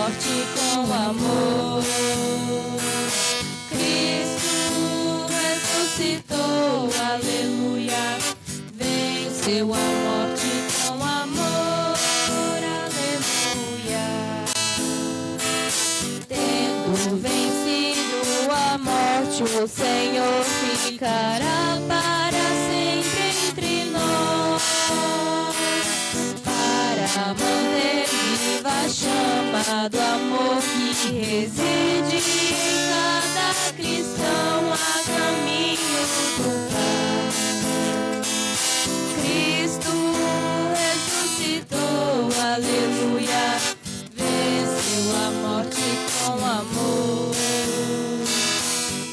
morte com amor. Cristo ressuscitou, aleluia. Venceu a morte com amor, aleluia. Tendo vencido a morte, o Senhor ficará para sempre entre nós, para manter viva a chama do amor que reside em cada cristão a caminho do Pai. Cristo ressuscitou, aleluia, venceu a morte com amor.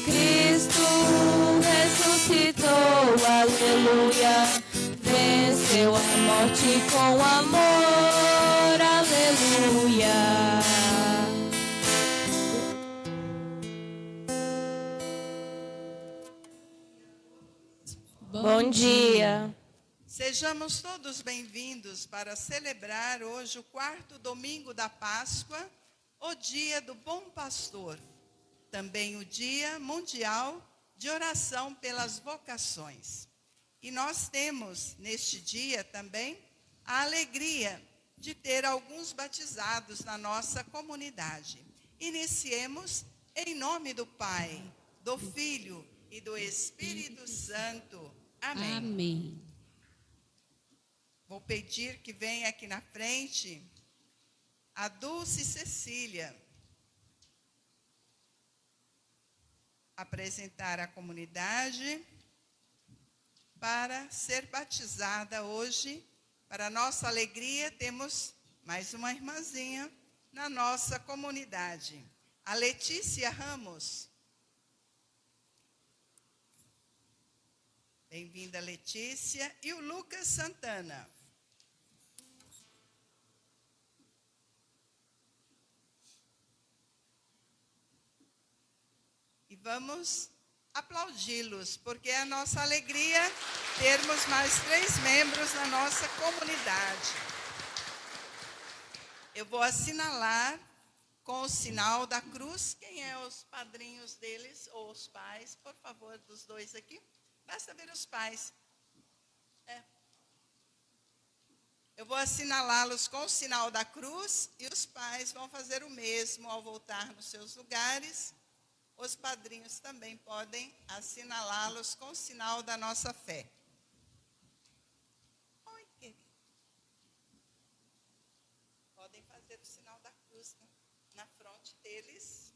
Cristo ressuscitou, aleluia, venceu a morte com amor, aleluia. Bom dia. Sejamos todos bem-vindos para celebrar hoje o 4º domingo da Páscoa, o Dia do Bom Pastor, também o Dia Mundial de Oração pelas Vocações. E nós temos neste dia também a alegria de ter alguns batizados na nossa comunidade. Iniciemos em nome do Pai, do Filho e do Espírito Santo. Amém. Amém. Vou pedir que venha aqui na frente a Dulce Cecília apresentar a comunidade para ser batizada hoje. Para nossa alegria, temos mais uma irmãzinha na nossa comunidade, a Letícia Ramos. Bem-vinda, Letícia. E o Lucas Santana. E vamos aplaudi-los, porque é a nossa alegria termos mais 3 membros na nossa comunidade. Eu vou assinalar com o sinal da cruz. Quem é os padrinhos deles, ou os pais? Por favor, dos dois aqui. Basta ver os pais. Eu vou assinalá-los com o sinal da cruz e os pais vão fazer o mesmo ao voltar nos seus lugares. Os padrinhos também podem assinalá-los com o sinal da nossa fé. Oi, querido. Podem fazer o sinal da cruz na fronte deles.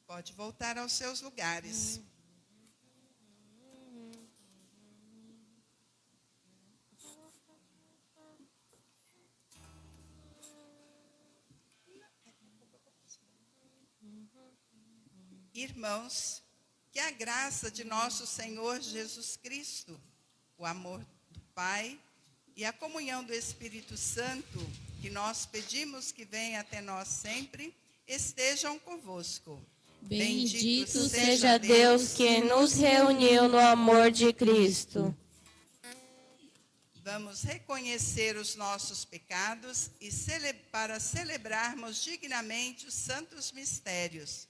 Pode voltar aos seus lugares. Irmãos, que a graça de nosso Senhor Jesus Cristo, o amor do Pai e a comunhão do Espírito Santo, que nós pedimos que venha até nós sempre, estejam convosco. Bendito seja Deus que nos reuniu no amor de Cristo. Vamos reconhecer os nossos pecados e para celebrarmos dignamente os santos mistérios.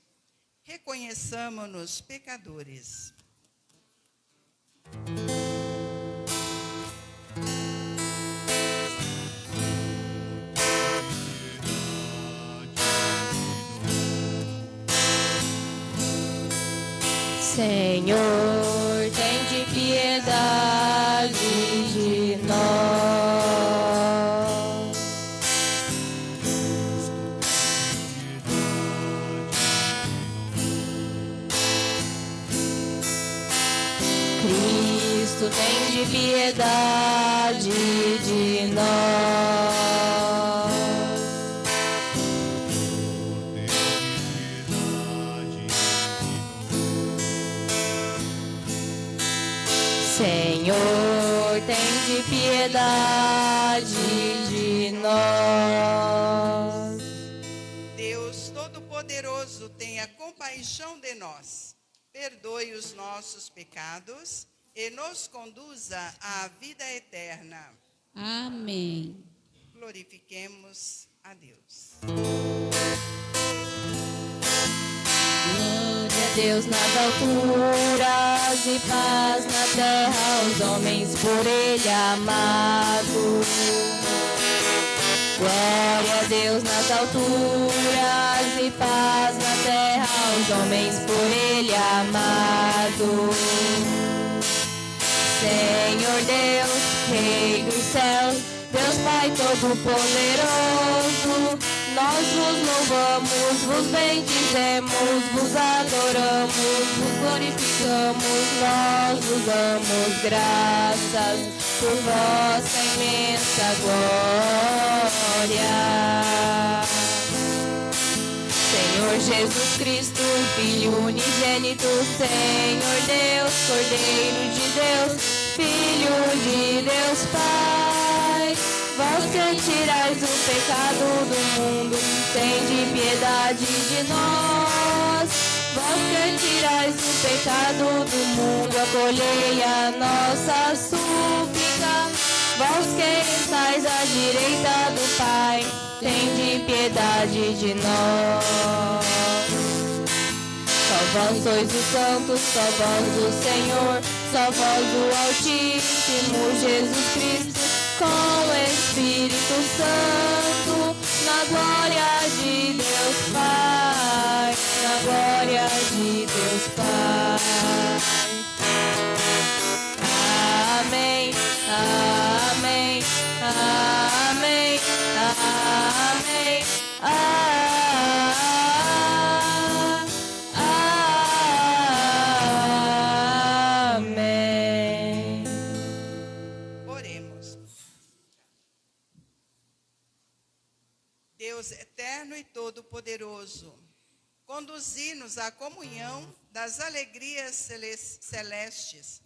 Reconheçamo-nos pecadores. Senhor, tem de piedade de nós. Cristo, tem de piedade de nós. Senhor, tem de piedade de nós. Deus Todo-Poderoso, tem tenha compaixão de nós, perdoe os nossos pecados e nos conduza à vida eterna. Amém. Glorifiquemos a Deus. Glória a Deus nas alturas e paz na terra aos homens por Ele amado. Glória a Deus nas alturas e paz na terra aos homens por Ele amado. Senhor Deus, Rei dos céus, Deus Pai Todo-Poderoso, nós vos louvamos, vos bendizemos, vos adoramos, vos glorificamos, nós vos damos graças por vossa imensa glória. Senhor Jesus Cristo, Filho unigênito, Senhor Deus, Cordeiro de Deus, Filho de Deus Pai, vós que tirais o pecado do mundo, tende piedade de nós. Vós que tirais o pecado do mundo, acolhei a nossa súplica. Vós que estáis à direita do Pai, tende piedade de nós. Só vós sois os santos, só vós o Senhor, só vós o Altíssimo Jesus Cristo, com o Espírito Santo, na glória de Deus Pai, na glória de Deus Pai. Amém, amém, amém, amém, amém. Oremos. Deus eterno e todo-poderoso, conduzi-nos à comunhão das alegrias celestes,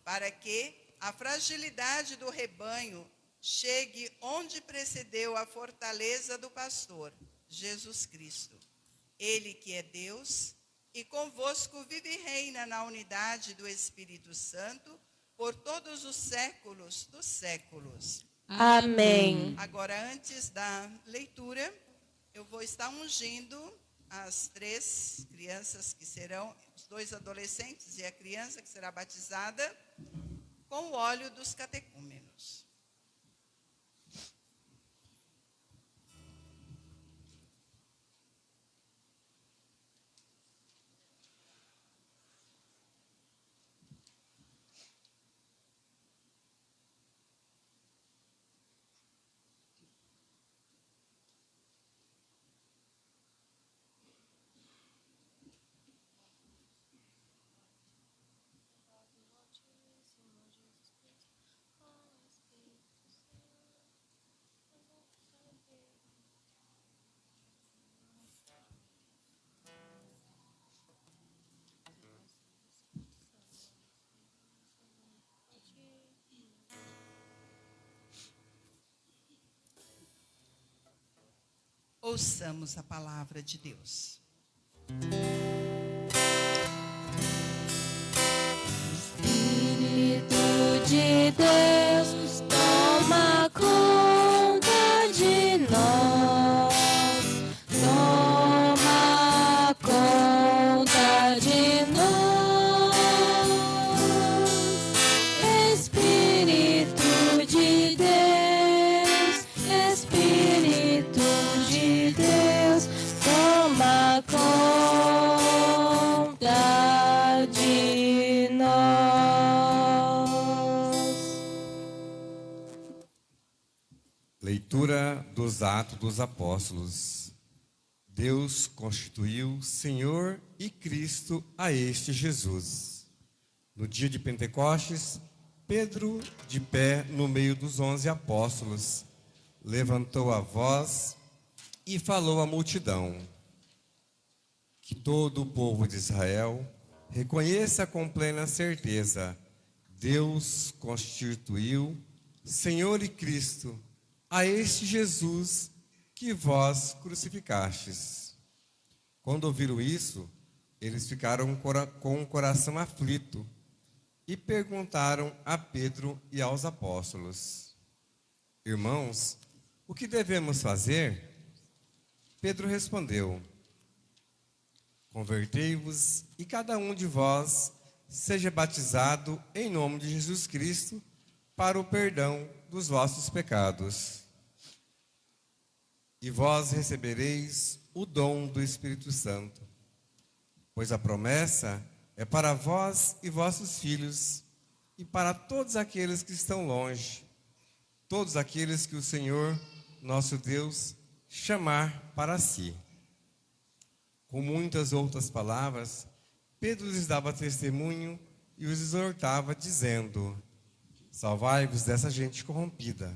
para que a fragilidade do rebanho chegue onde precedeu a fortaleza do pastor, Jesus Cristo. Ele que é Deus e convosco vive e reina na unidade do Espírito Santo por todos os séculos dos séculos. Amém. Agora, antes da leitura, eu vou estar ungindo as 3 crianças que serão, os 2 adolescentes e a criança que será batizada, com o óleo dos catecúmenos. Ouçamos a palavra de Deus. Espírito de Deus, toma conta de nós. Toma conta de nós. Espírito de Deus, Espírito de Deus, toma conta de nós. Leitura dos Atos dos Apóstolos. Deus constituiu Senhor e Cristo a este Jesus. No dia de Pentecostes, Pedro, de pé no meio dos 11 apóstolos, levantou a voz e falou à multidão: que todo o povo de Israel reconheça com plena certeza: Deus constituiu Senhor e Cristo a este Jesus que vós crucificastes. Quando ouviram isso, eles ficaram com o coração aflito e perguntaram a Pedro e aos apóstolos: Irmãos, o que devemos fazer? Pedro respondeu: Convertei-vos e cada um de vós seja batizado em nome de Jesus Cristo para o perdão dos vossos pecados. E vós recebereis o dom do Espírito Santo, pois a promessa é para vós e vossos filhos e para todos aqueles que estão longe, todos aqueles que o Senhor, nosso Deus, chamar para si. Com muitas outras palavras, Pedro lhes dava testemunho e os exortava, dizendo: Salvai-vos dessa gente corrompida.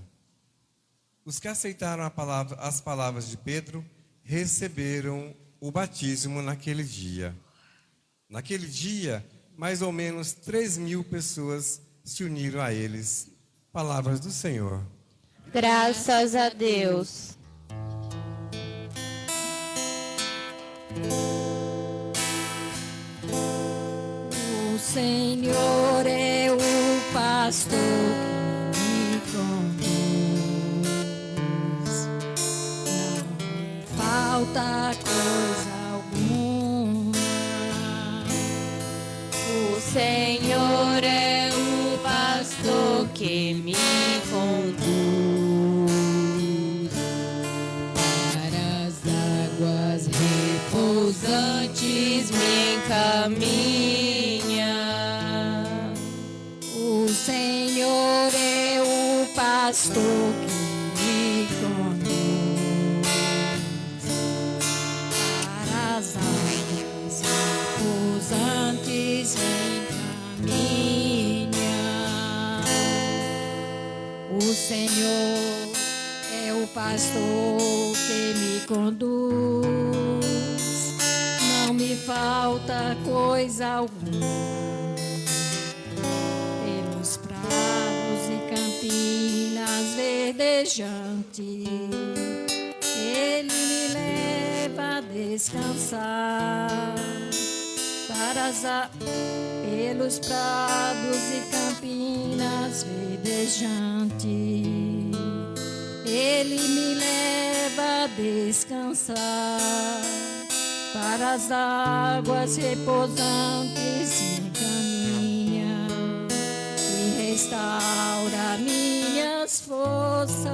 Os que aceitaram as palavras de Pedro receberam o batismo naquele dia. Naquele dia, mais ou menos 3.000 pessoas se uniram a eles. Palavras do Senhor. Graças a Deus. O Senhor é o pastor que me conduz. Não me falta coisa alguma. O Senhor é o pastor que me conduz Para as águas repousantes, me encaminha. O Senhor é o pastor que me conduz para as águas repousantes me encaminha. O Senhor é o pastor que me conduz, não me falta coisa alguma. Pelos prados e campinas verdejantes, Ele me leva a descansar. Pelos prados e campinas verdejantes, Ele me leva a descansar. Para as águas repousantes me encaminha e restaura minhas forças.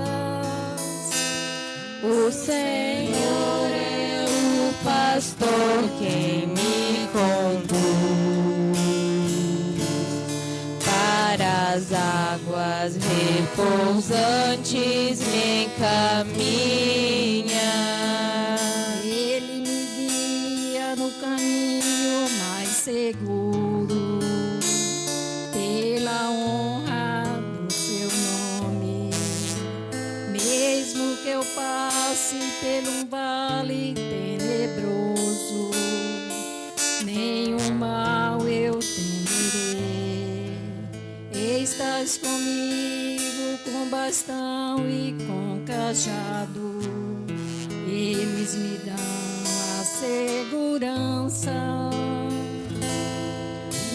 O Senhor é o pastor que me conduz para as águas repousantes, me encaminha. Ele me guia no caminho mais seguro, pela honra do seu nome. Mesmo que eu passe pelo vale tenebroso, nenhum mal eu temerei. Estás comigo com bastão e com cajado, eles me dão a segurança.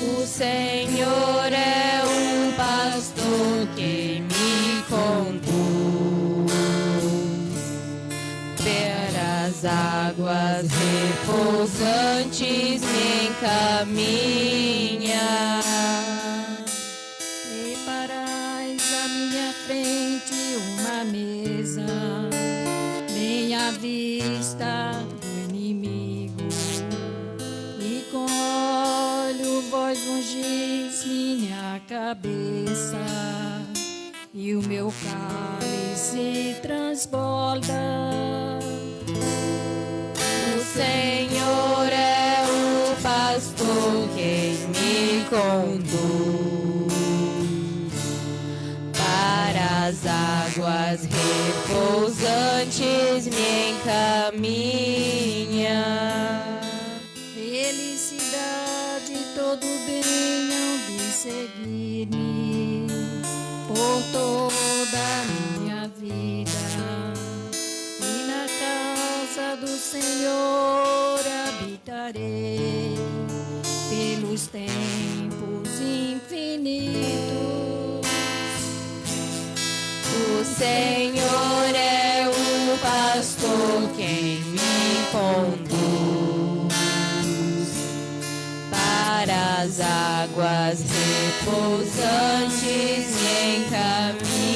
O Senhor é o pastor que me conduz para as águas repousantes, me encaminha. Preparais à minha frente uma mesa, bem à vista do inimigo, e com óleo vós ungis minha cabeça, e o meu cálice transborda. O Senhor é o pastor que me conduz para as águas repousantes, me encaminha. Felicidade e todo bem hão de seguir-me por toda a minha vida, e na casa do Senhor louvarei pelos tempos infinitos. O Senhor é o pastor quem me conduz para as águas repousantes me encaminha.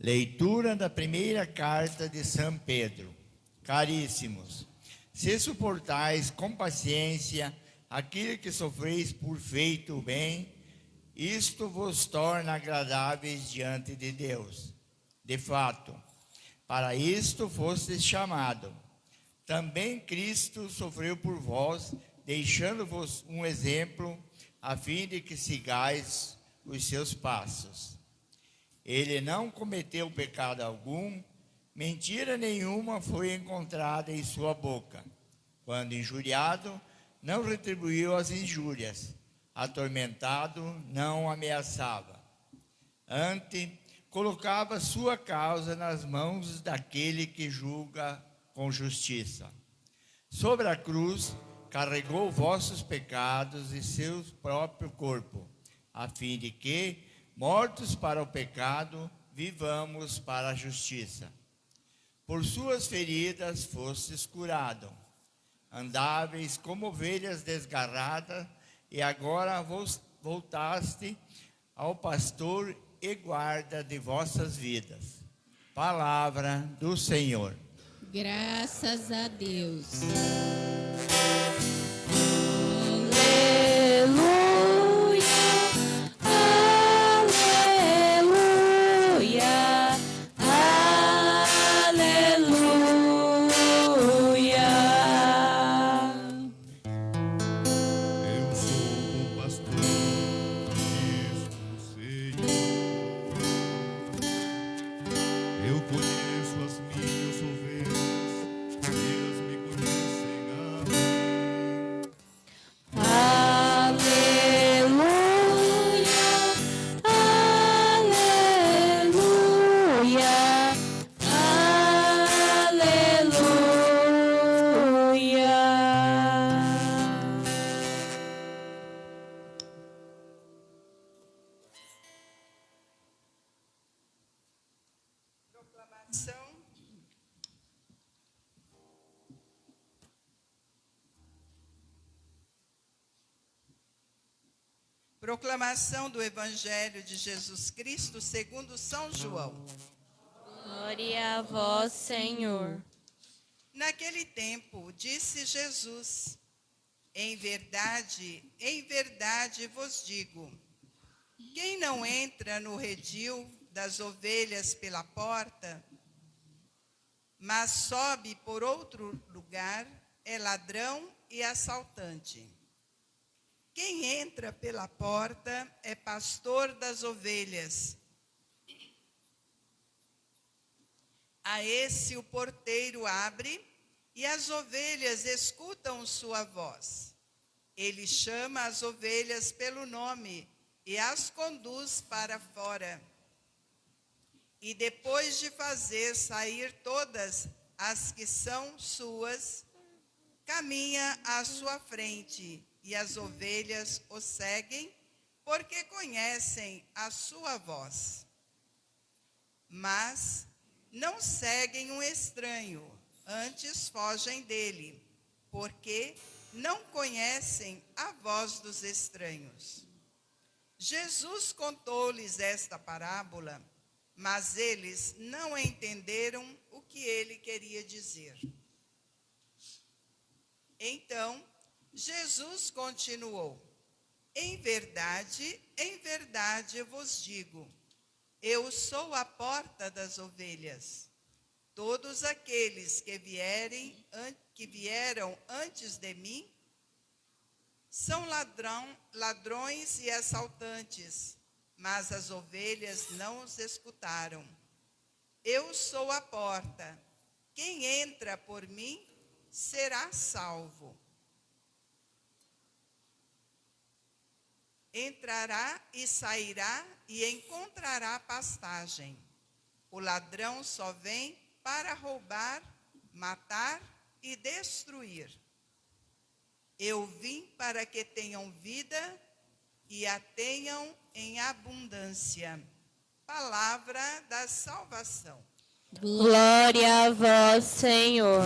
Leitura da primeira carta de São Pedro. Caríssimos, se suportais com paciência aquilo que sofreis por feito o bem, isto vos torna agradáveis diante de Deus. De fato, para isto fostes chamado. Também Cristo sofreu por vós, deixando-vos um exemplo, a fim de que sigais os seus passos. Ele não cometeu pecado algum, mentira nenhuma foi encontrada em sua boca. Quando injuriado, não retribuiu as injúrias. Atormentado, não ameaçava. Antes, colocava sua causa nas mãos daquele que julga com justiça. Sobre a cruz, carregou vossos pecados e seu próprio corpo, a fim de que, mortos para o pecado, vivamos para a justiça. Por suas feridas fostes curados. Andáveis como ovelhas desgarradas, e agora voltaste ao pastor e guarda de vossas vidas. Palavra do Senhor. Graças a Deus. Proclamação do Evangelho de Jesus Cristo segundo São João. Glória a vós, Senhor. Naquele tempo, disse Jesus: em verdade vos digo, quem não entra no redil das ovelhas pela porta, mas sobe por outro lugar, é ladrão e assaltante. Quem entra pela porta é pastor das ovelhas. A esse o porteiro abre e as ovelhas escutam sua voz. Ele chama as ovelhas pelo nome e as conduz para fora. E depois de fazer sair todas as que são suas, caminha à sua frente, e as ovelhas o seguem, porque conhecem a sua voz. Mas não seguem um estranho, antes fogem dele, porque não conhecem a voz dos estranhos. Jesus contou-lhes esta parábola, mas eles não entenderam o que ele queria dizer. Então, Jesus continuou: em verdade vos digo, eu sou a porta das ovelhas. Todos aqueles que vieram antes de mim são ladrões e assaltantes, mas as ovelhas não os escutaram. Eu sou a porta. Quem entra por mim será salvo. entrará e sairá e encontrará pastagem. O ladrão só vem para roubar, matar e destruir. Eu vim para que tenham vida e a tenham em abundância. Palavra da salvação. Glória a vós, Senhor.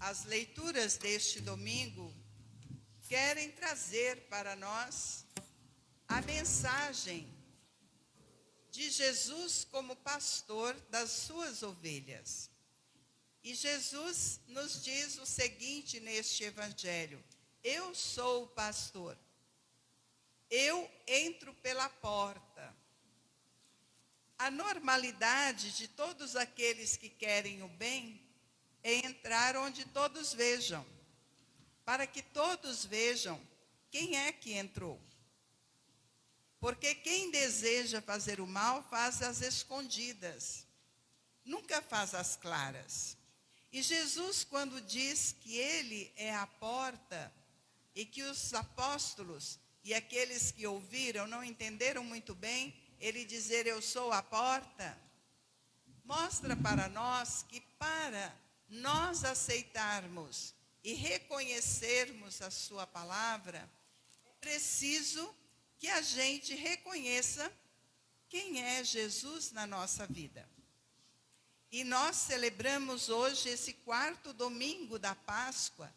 As leituras deste domingo querem trazer para nós a mensagem de Jesus como pastor das suas ovelhas. E Jesus nos diz o seguinte neste evangelho: eu sou o pastor, eu entro pela porta. A normalidade de todos aqueles que querem o bem é entrar onde todos vejam, para que todos vejam quem é que entrou. Porque quem deseja fazer o mal faz às escondidas, nunca faz às claras. E Jesus, quando diz que ele é a porta, e que os apóstolos e aqueles que ouviram não entenderam muito bem, ele dizer eu sou a porta, mostra para nós que para nós aceitarmos e reconhecermos a sua palavra, é preciso que a gente reconheça quem é Jesus na nossa vida. E nós celebramos hoje esse 4º domingo da Páscoa.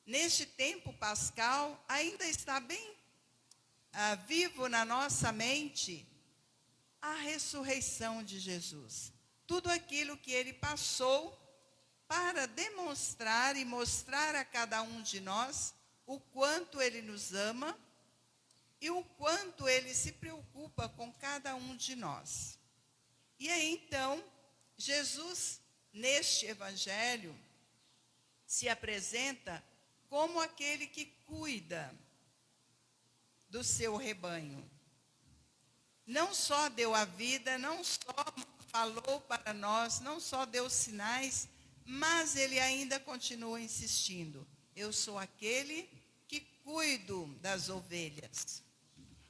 Neste tempo pascal, ainda está bem vivo na nossa mente a ressurreição de Jesus. Tudo aquilo que ele passou para demonstrar e mostrar a cada um de nós o quanto ele nos ama e o quanto ele se preocupa com cada um de nós. E aí, então, Jesus, neste evangelho, se apresenta como aquele que cuida do seu rebanho. Não só deu a vida, não só falou para nós, não só deu sinais, mas ele ainda continua insistindo. Eu sou aquele que cuido das ovelhas.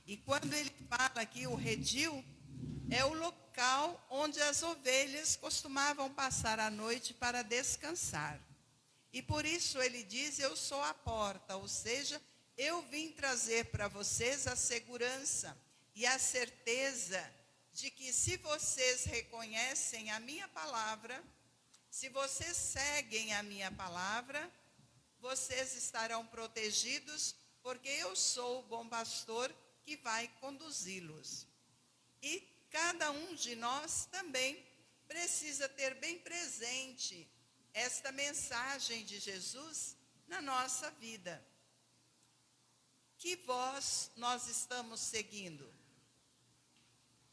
E quando ele fala que o redil é o local onde as ovelhas costumavam passar a noite para descansar. E por isso ele diz, eu sou a porta, ou seja, eu vim trazer para vocês a segurança e a certeza de que se vocês reconhecem a minha palavra, se vocês seguem a minha palavra, vocês estarão protegidos, porque eu sou o bom pastor que vai conduzi-los. E cada um de nós também precisa ter bem presente esta mensagem de Jesus na nossa vida. Que voz nós estamos seguindo?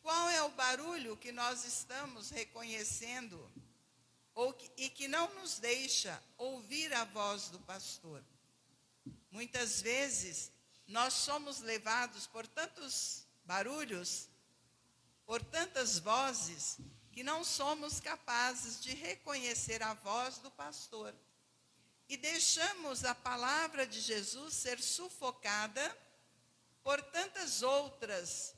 Qual é o barulho que nós estamos reconhecendo e que não nos deixa ouvir a voz do pastor? Muitas vezes nós somos levados por tantos barulhos, por tantas vozes, que não somos capazes de reconhecer a voz do pastor. E deixamos a palavra de Jesus ser sufocada por tantas outras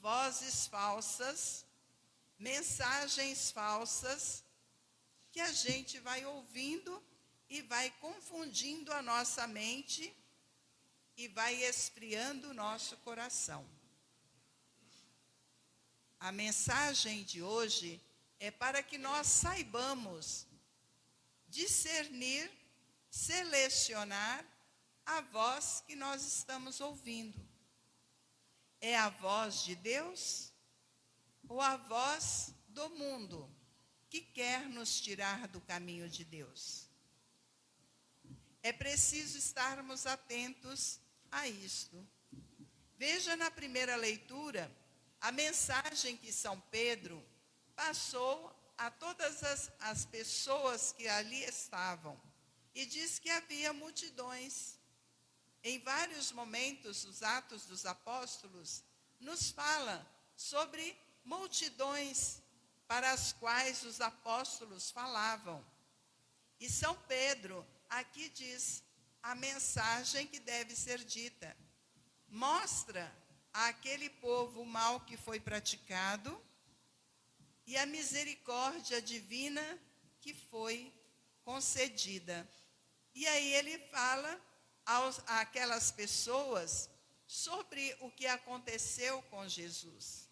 vozes falsas, mensagens falsas, que a gente vai ouvindo e vai confundindo a nossa mente e vai esfriando o nosso coração. A mensagem de hoje é para que nós saibamos discernir, selecionar a voz que nós estamos ouvindo. É a voz de Deus ou a voz do mundo que quer nos tirar do caminho de Deus? É preciso estarmos atentos a isto. Veja na primeira leitura a mensagem que São Pedro passou a todas as pessoas que ali estavam e diz que havia multidões. Em vários momentos, os Atos dos Apóstolos nos fala sobre multidões para as quais os apóstolos falavam. E São Pedro aqui diz a mensagem que deve ser dita. Mostra àquele povo o mal que foi praticado e a misericórdia divina que foi concedida. E aí ele fala àquelas pessoas sobre o que aconteceu com Jesus.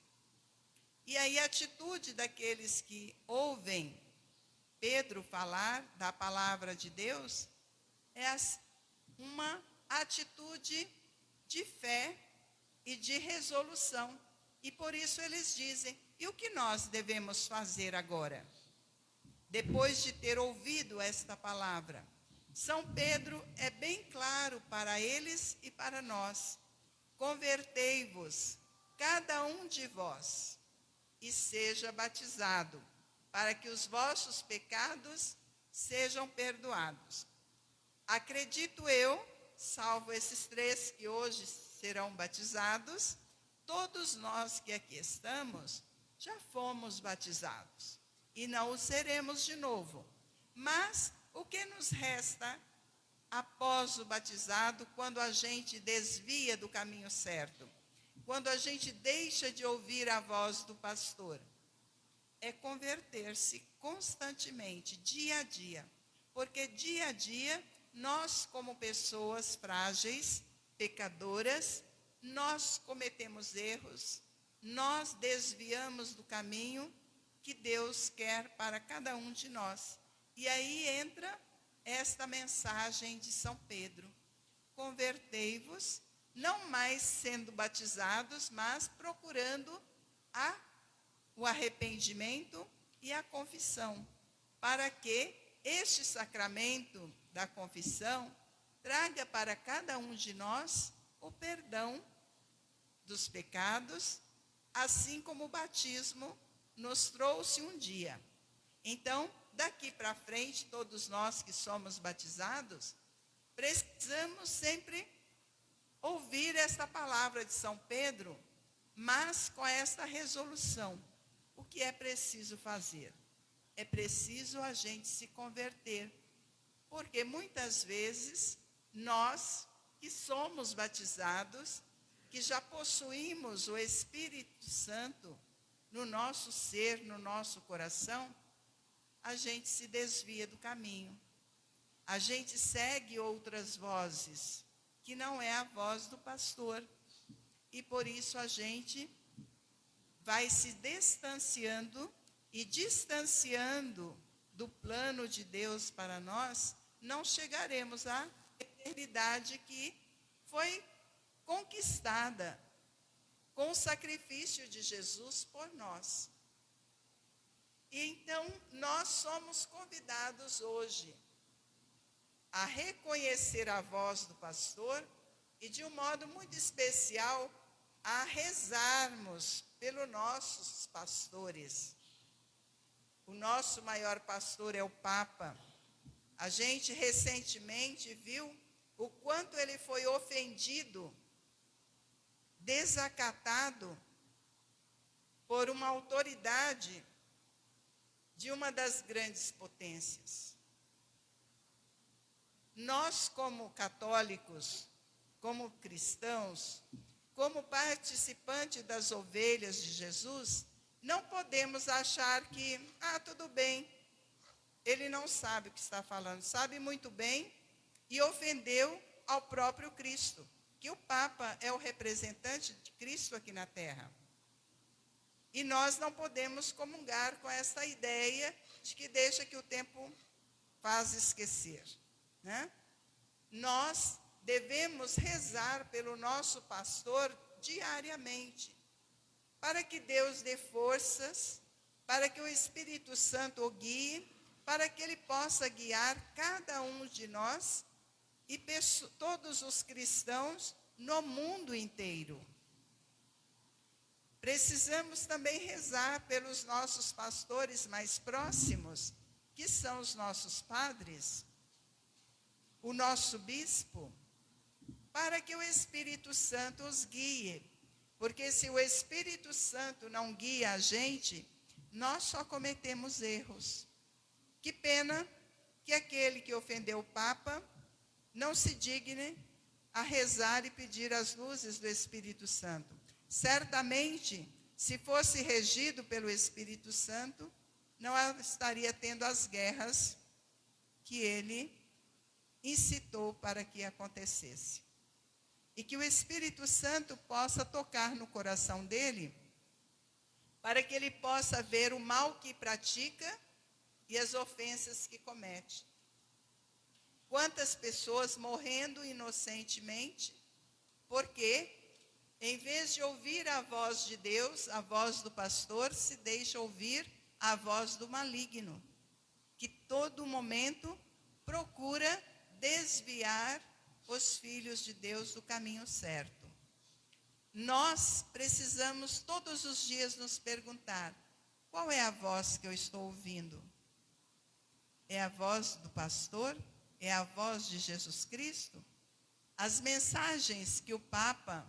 E aí a atitude daqueles que ouvem Pedro falar da palavra de Deus é uma atitude de fé e de resolução. E por isso eles dizem: e o que nós devemos fazer agora? Depois de ter ouvido esta palavra, São Pedro é bem claro para eles e para nós: convertei-vos, cada um de vós, e seja batizado, para que os vossos pecados sejam perdoados. Acredito eu, salvo esses 3 que hoje serão batizados, todos nós que aqui estamos já fomos batizados e não o seremos de novo. Mas o que nos resta após o batizado, quando a gente desvia do caminho certo, quando a gente deixa de ouvir a voz do pastor? É converter-se constantemente, dia a dia, porque dia a dia nós, como pessoas frágeis, pecadoras, nós cometemos erros, nós desviamos do caminho que Deus quer para cada um de nós. E aí entra esta mensagem de São Pedro: convertei-vos, não mais sendo batizados, mas procurando o arrependimento e a confissão, para que este sacramento da confissão traga para cada um de nós o perdão dos pecados, assim como o batismo nos trouxe um dia. Então, daqui para frente, todos nós que somos batizados, precisamos sempre ouvir esta palavra de São Pedro, mas com esta resolução. O que é preciso fazer? É preciso a gente se converter, porque muitas vezes nós que somos batizados, que já possuímos o Espírito Santo no nosso ser, no nosso coração, a gente se desvia do caminho. A gente segue outras vozes, que não é a voz do pastor. E por isso a gente vai se distanciando e distanciando do plano de Deus para nós, não chegaremos à eternidade que foi conquistada com o sacrifício de Jesus por nós. E então nós somos convidados hoje a reconhecer a voz do pastor e, de um modo muito especial, a rezarmos pelos nossos pastores. O nosso maior pastor é o Papa. A gente recentemente viu o quanto ele foi ofendido, desacatado por uma autoridade de uma das grandes potências. Nós, como católicos, como cristãos, como participantes das ovelhas de Jesus, não podemos achar que, tudo bem, ele não sabe o que está falando, sabe muito bem, e ofendeu ao próprio Cristo, que o Papa é o representante de Cristo aqui na Terra. E nós não podemos comungar com essa ideia de que deixa que o tempo faz esquecer, né? Nós devemos rezar pelo nosso pastor diariamente, para que Deus dê forças, para que o Espírito Santo o guie, para que ele possa guiar cada um de nós e todos os cristãos no mundo inteiro. precisamos também rezar pelos nossos pastores mais próximos, que são os nossos padres, o nosso bispo, para que o Espírito Santo os guie. Porque se o Espírito Santo não guia a gente, nós só cometemos erros. Que pena que aquele que ofendeu o Papa não se digne a rezar e pedir as luzes do Espírito Santo. Certamente, se fosse regido pelo Espírito Santo, não estaria tendo as guerras que ele incitou para que acontecesse. E que o Espírito Santo possa tocar no coração dele, para que ele possa ver o mal que pratica e as ofensas que comete. Quantas pessoas morrendo inocentemente, porque, em vez de ouvir a voz de Deus, a voz do pastor, se deixa ouvir a voz do maligno, que todo momento procura desviar os filhos de Deus do caminho certo. Nós precisamos todos os dias nos perguntar: qual é a voz que eu estou ouvindo? É a voz do pastor? É a voz de Jesus Cristo? As mensagens que o Papa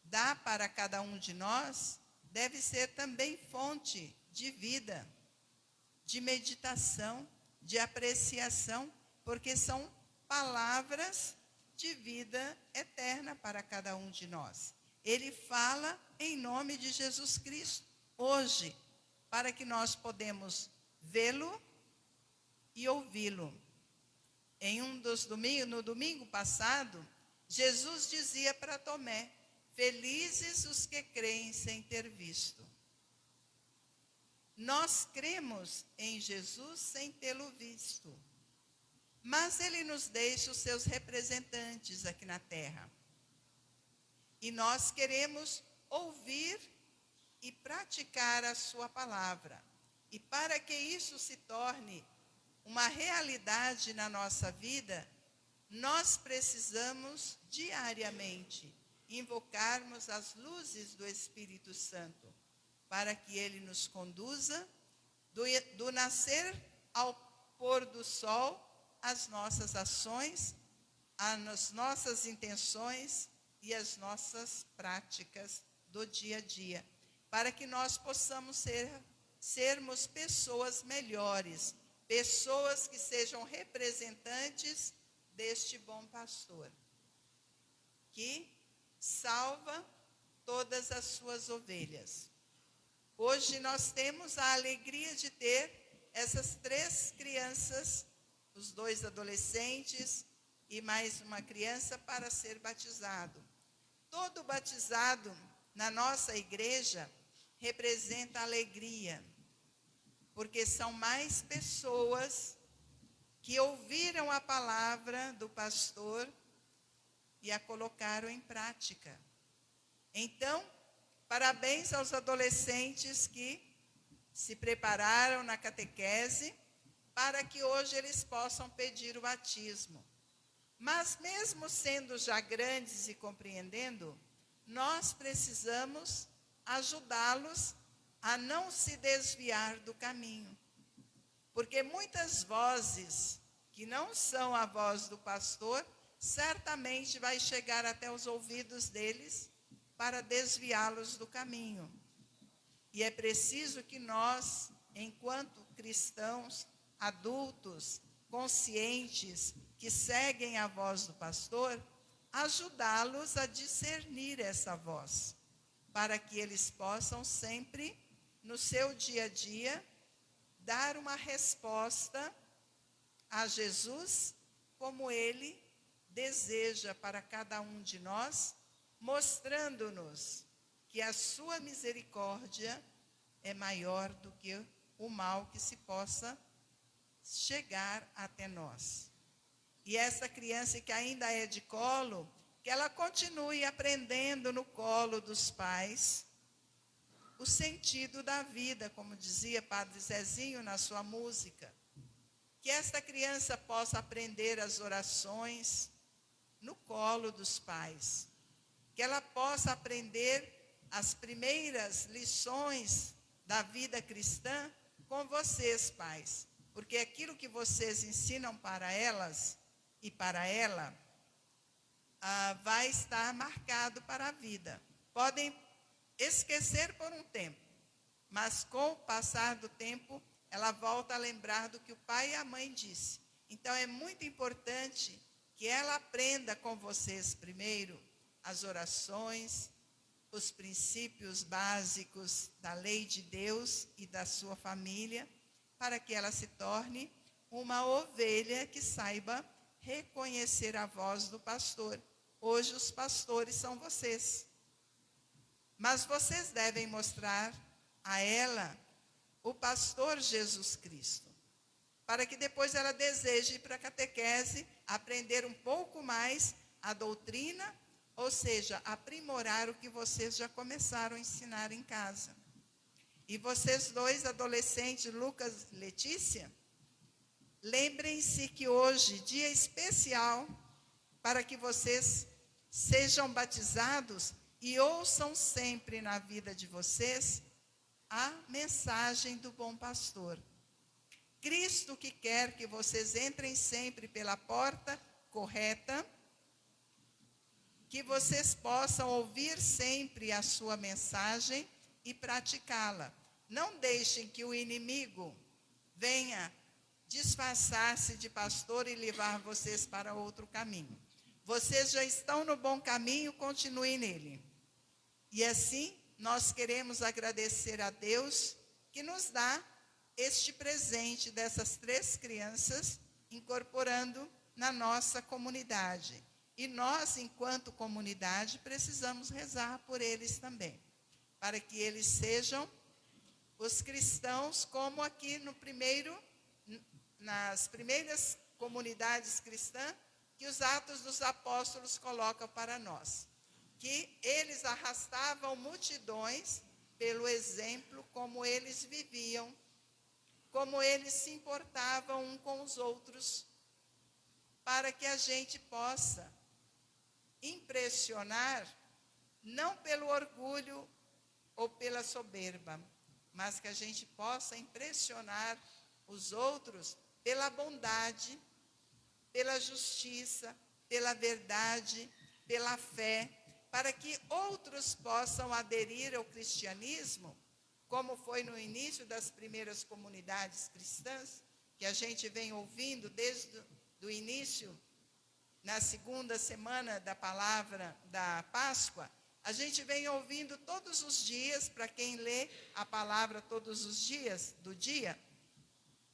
dá para cada um de nós deve ser também fonte de vida, de meditação, de apreciação, porque são palavras de vida eterna para cada um de nós. Ele fala em nome de Jesus Cristo hoje, para que nós podemos vê-lo e ouvi-lo. No domingo passado, Jesus dizia para Tomé: felizes os que creem sem ter visto. Nós cremos em Jesus sem tê-lo visto, mas ele nos deixa os seus representantes aqui na terra. E nós queremos ouvir e praticar a sua palavra. E para que isso se torne uma realidade na nossa vida, nós precisamos diariamente invocarmos as luzes do Espírito Santo, para que ele nos conduza do nascer ao pôr do sol, as nossas ações, as nossas intenções e as nossas práticas do dia a dia, para que nós possamos sermos pessoas melhores, pessoas que sejam representantes deste bom pastor, que salva todas as suas ovelhas. Hoje nós temos a alegria de ter essas 3 crianças, os 2 adolescentes e mais uma criança para ser batizado. Todo batizado na nossa igreja representa alegria, porque são mais pessoas que ouviram a palavra do pastor e a colocaram em prática. Então, parabéns aos adolescentes que se prepararam na catequese para que hoje eles possam pedir o batismo. Mas mesmo sendo já grandes e compreendendo, nós precisamos ajudá-los a não se desviar do caminho. Porque muitas vozes que não são a voz do pastor, certamente vai chegar até os ouvidos deles para desviá-los do caminho. E é preciso que nós, enquanto cristãos, adultos, conscientes, que seguem a voz do pastor, ajudá-los a discernir essa voz, para que eles possam sempre, no seu dia a dia, dar uma resposta a Jesus como ele deseja para cada um de nós, mostrando-nos que a sua misericórdia é maior do que o mal que se possa chegar até nós. E essa criança que ainda é de colo, que ela continue aprendendo no colo dos pais o sentido da vida, como dizia Padre Zezinho na sua música. Que esta criança possa aprender as orações no colo dos pais. Que ela possa aprender as primeiras lições da vida cristã com vocês, pais. Porque aquilo que vocês ensinam para elas e para ela vai estar marcado para a vida. Podem esquecer por um tempo, mas com o passar do tempo, ela volta a lembrar do que o pai e a mãe disse. Então, é muito importante que ela aprenda com vocês primeiro as orações, os princípios básicos da lei de Deus e da sua família, para que ela se torne uma ovelha que saiba reconhecer a voz do pastor. Hoje os pastores são vocês. Mas vocês devem mostrar a ela o pastor Jesus Cristo, para que depois ela deseje ir para a catequese, aprender um pouco mais a doutrina, ou seja, aprimorar o que vocês já começaram a ensinar em casa. E vocês dois adolescentes, Lucas e Letícia, lembrem-se que hoje, dia especial, para que vocês sejam batizados e ouçam sempre na vida de vocês a mensagem do bom pastor. Cristo que quer que vocês entrem sempre pela porta correta, que vocês possam ouvir sempre a sua mensagem e praticá-la. Não deixem que o inimigo venha disfarçar-se de pastor e levar vocês para outro caminho. Vocês já estão no bom caminho, continuem nele. E assim, nós queremos agradecer a Deus que nos dá este presente dessas 3 crianças, incorporando na nossa comunidade. E nós, enquanto comunidade, precisamos rezar por eles também, para que eles sejam os cristãos, como aqui nas primeiras comunidades cristãs, que os Atos dos Apóstolos colocam para nós. Que eles arrastavam multidões pelo exemplo, como eles viviam, como eles se importavam uns com os outros, para que a gente possa impressionar, não pelo orgulho ou pela soberba, mas que a gente possa impressionar os outros pela bondade, pela justiça, pela verdade, pela fé, para que outros possam aderir ao cristianismo, como foi no início das primeiras comunidades cristãs, que a gente vem ouvindo desde o início, na segunda semana da palavra da Páscoa, a gente vem ouvindo todos os dias, para quem lê a palavra todos os dias do dia,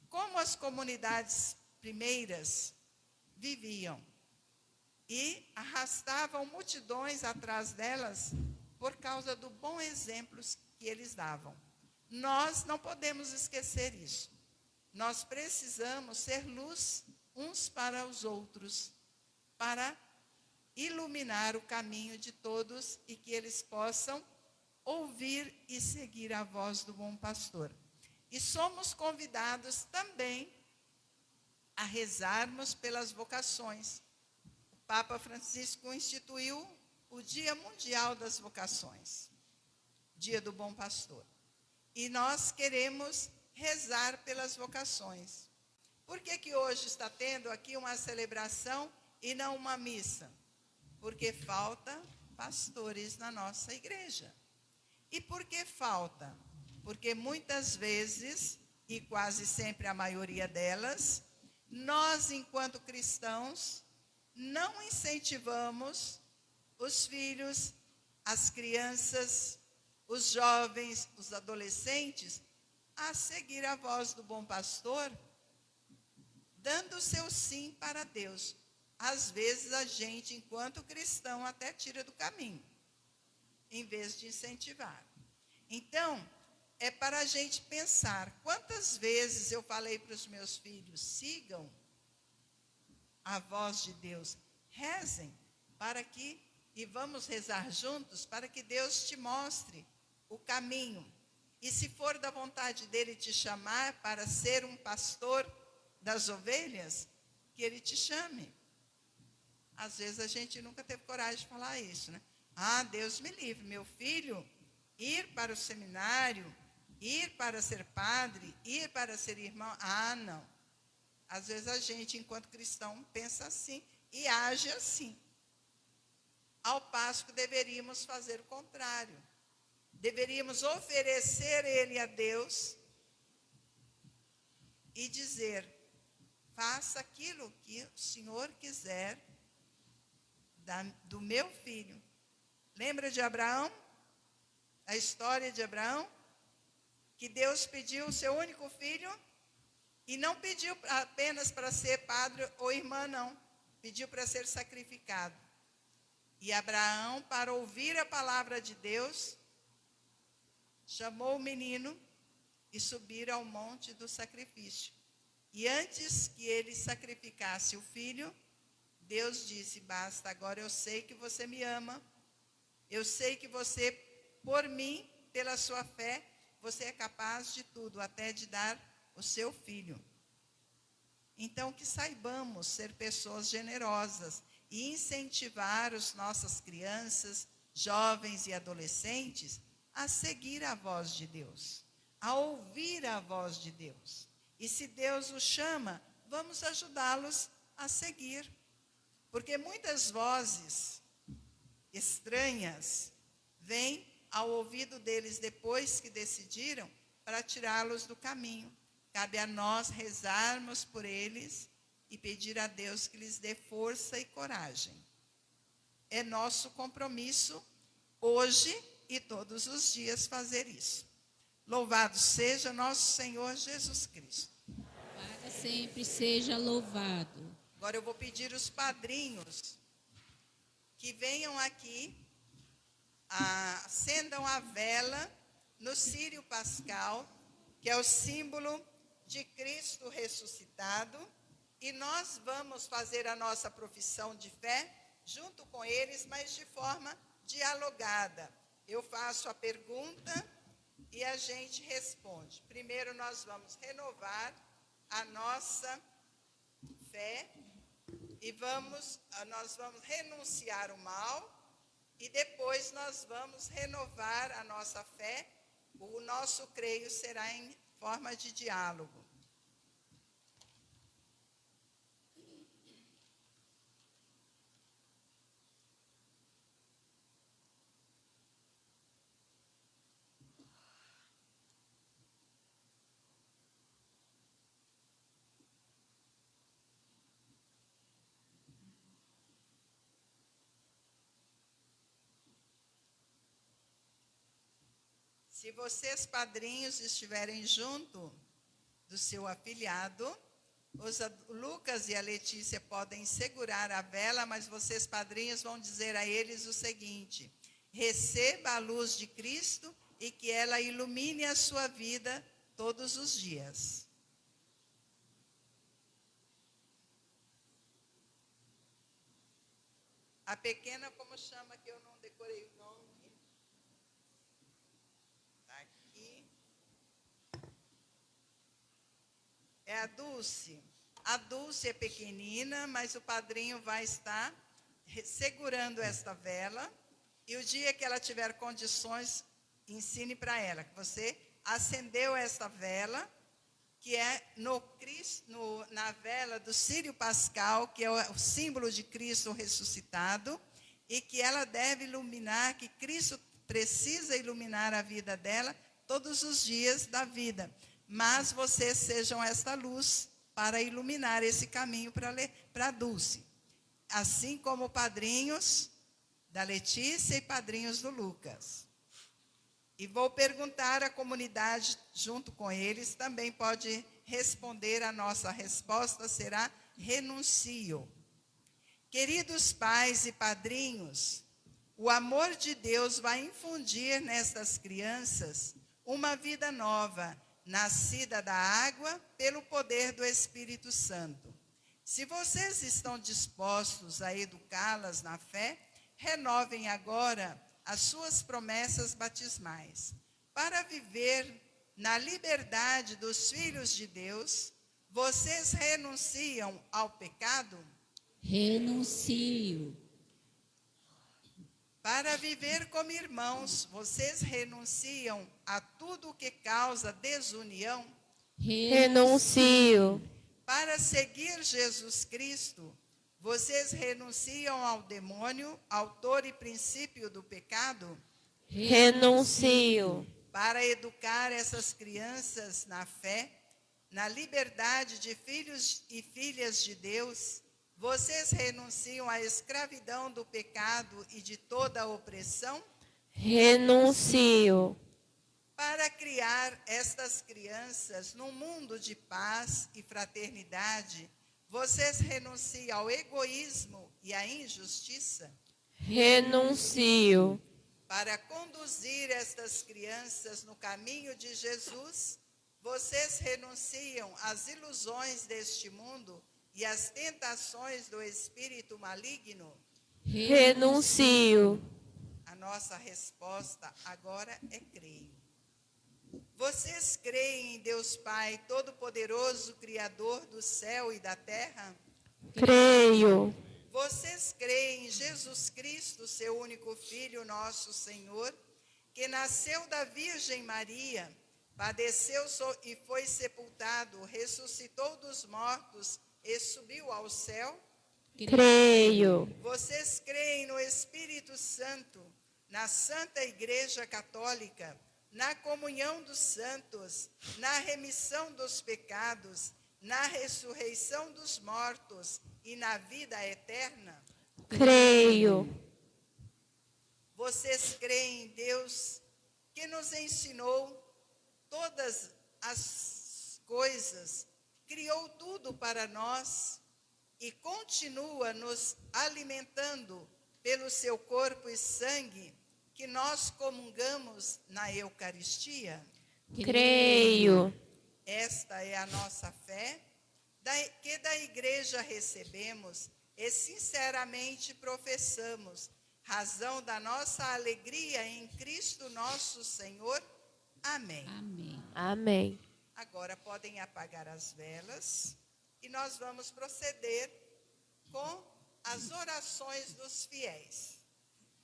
como as comunidades primeiras viviam e arrastavam multidões atrás delas por causa do bom exemplo que eles davam. Nós não podemos esquecer isso. Nós precisamos ser luz uns para os outros, para iluminar o caminho de todos e que eles possam ouvir e seguir a voz do bom pastor. E somos convidados também a rezarmos pelas vocações. O Papa Francisco instituiu o Dia Mundial das Vocações, Dia do Bom Pastor. E nós queremos rezar pelas vocações. Por que hoje está tendo aqui uma celebração e não uma missa? Porque falta pastores na nossa igreja. E por que falta? Porque muitas vezes, e quase sempre a maioria delas, nós, enquanto cristãos, não incentivamos os filhos, as crianças, os jovens, os adolescentes, a seguir a voz do bom pastor, dando o seu sim para Deus. Às vezes a gente, enquanto cristão, até tira do caminho, em vez de incentivar. Então, é para a gente pensar, quantas vezes eu falei para os meus filhos, sigam a voz de Deus, rezem para que, e vamos rezar juntos, para que Deus te mostre o caminho. E se for da vontade dele te chamar para ser um pastor das ovelhas, que ele te chame. Às vezes a gente nunca teve coragem de falar isso, né? Ah, Deus me livre, meu filho Ir para o seminário, ir para ser padre, ir para ser irmão. Ah, não. Às vezes a gente, enquanto cristão, pensa assim e age assim. Ao passo que deveríamos fazer o contrário. Deveríamos oferecer ele a Deus e dizer: faça aquilo que o Senhor quiser do meu filho. Lembra de Abraão? A história de Abraão? Que Deus pediu o seu único filho e não pediu apenas para ser padre ou irmã, não. Pediu para ser sacrificado. E Abraão, para ouvir a palavra de Deus, chamou o menino e subiram ao monte do sacrifício. E antes que ele sacrificasse o filho, Deus disse: basta, agora eu sei que você me ama. Eu sei que você, por mim, pela sua fé, você é capaz de tudo, até de dar o seu filho. Então, que saibamos ser pessoas generosas e incentivar as nossas crianças, jovens e adolescentes a seguir a voz de Deus, a ouvir a voz de Deus. E se Deus os chama, vamos ajudá-los a seguir. Porque muitas vozes estranhas vêm ao ouvido deles depois que decidiram para tirá-los do caminho. Cabe a nós rezarmos por eles e pedir a Deus que lhes dê força e coragem. É nosso compromisso hoje e todos os dias fazer isso. Louvado seja nosso Senhor Jesus Cristo. Para sempre seja louvado. Agora eu vou pedir os padrinhos que venham aqui, acendam a vela no círio pascal, que é o símbolo de Cristo ressuscitado, e nós vamos fazer a nossa profissão de fé junto com eles, mas de forma dialogada. Eu faço a pergunta e a gente responde. Primeiro nós vamos renovar a nossa fé e nós vamos renunciar o mal, e depois nós vamos renovar a nossa fé. O nosso creio será em forma de diálogo. Se vocês, padrinhos, estiverem junto do seu afilhado, Lucas e a Letícia podem segurar a vela, mas vocês, padrinhos, vão dizer a eles o seguinte: receba a luz de Cristo e que ela ilumine a sua vida todos os dias. A pequena, como chama, que eu não decorei o nome? É a Dulce. A Dulce é pequenina, mas o padrinho vai estar segurando esta vela. E o dia que ela tiver condições, ensine para ela que você acendeu esta vela, que é na vela do círio pascal, que é o símbolo de Cristo ressuscitado, e que ela deve iluminar, que Cristo precisa iluminar a vida dela todos os dias da vida. Mas vocês sejam esta luz para iluminar esse caminho para a Dulce. Assim como padrinhos da Letícia e padrinhos do Lucas. E vou perguntar à comunidade, junto com eles, também pode responder. A nossa resposta será: renuncio. Queridos pais e padrinhos, o amor de Deus vai infundir nestas crianças uma vida nova, nascida da água pelo poder do Espírito Santo. Se vocês estão dispostos a educá-las na fé, renovem agora as suas promessas batismais. Para viver na liberdade dos filhos de Deus, vocês renunciam ao pecado? Renuncio. Para viver como irmãos, vocês renunciam a tudo que causa desunião? Renuncio. Para seguir Jesus Cristo, vocês renunciam ao demônio, autor e princípio do pecado? Renuncio. Para educar essas crianças na fé, na liberdade de filhos e filhas de Deus, vocês renunciam à escravidão do pecado e de toda a opressão? Renuncio. Para criar estas crianças num mundo de paz e fraternidade, vocês renunciam ao egoísmo e à injustiça? Renuncio. Para conduzir estas crianças no caminho de Jesus, vocês renunciam às ilusões deste mundo e às tentações do espírito maligno? Renuncio. A nossa resposta agora é creio. Vocês creem em Deus Pai Todo-Poderoso, Criador do céu e da terra? Creio. Vocês creem em Jesus Cristo, seu único Filho, nosso Senhor, que nasceu da Virgem Maria, padeceu e foi sepultado, ressuscitou dos mortos e subiu ao céu? Creio. Vocês creem no Espírito Santo, na Santa Igreja Católica, na comunhão dos santos, na remissão dos pecados, na ressurreição dos mortos e na vida eterna? Creio. Vocês creem em Deus, que nos ensinou todas as coisas, criou tudo para nós e continua nos alimentando pelo seu corpo e sangue, que nós comungamos na Eucaristia? Creio. Esta é a nossa fé, que da Igreja recebemos e sinceramente professamos, razão da nossa alegria em Cristo nosso Senhor. Amém. Amém. Agora podem apagar as velas e nós vamos proceder com as orações dos fiéis.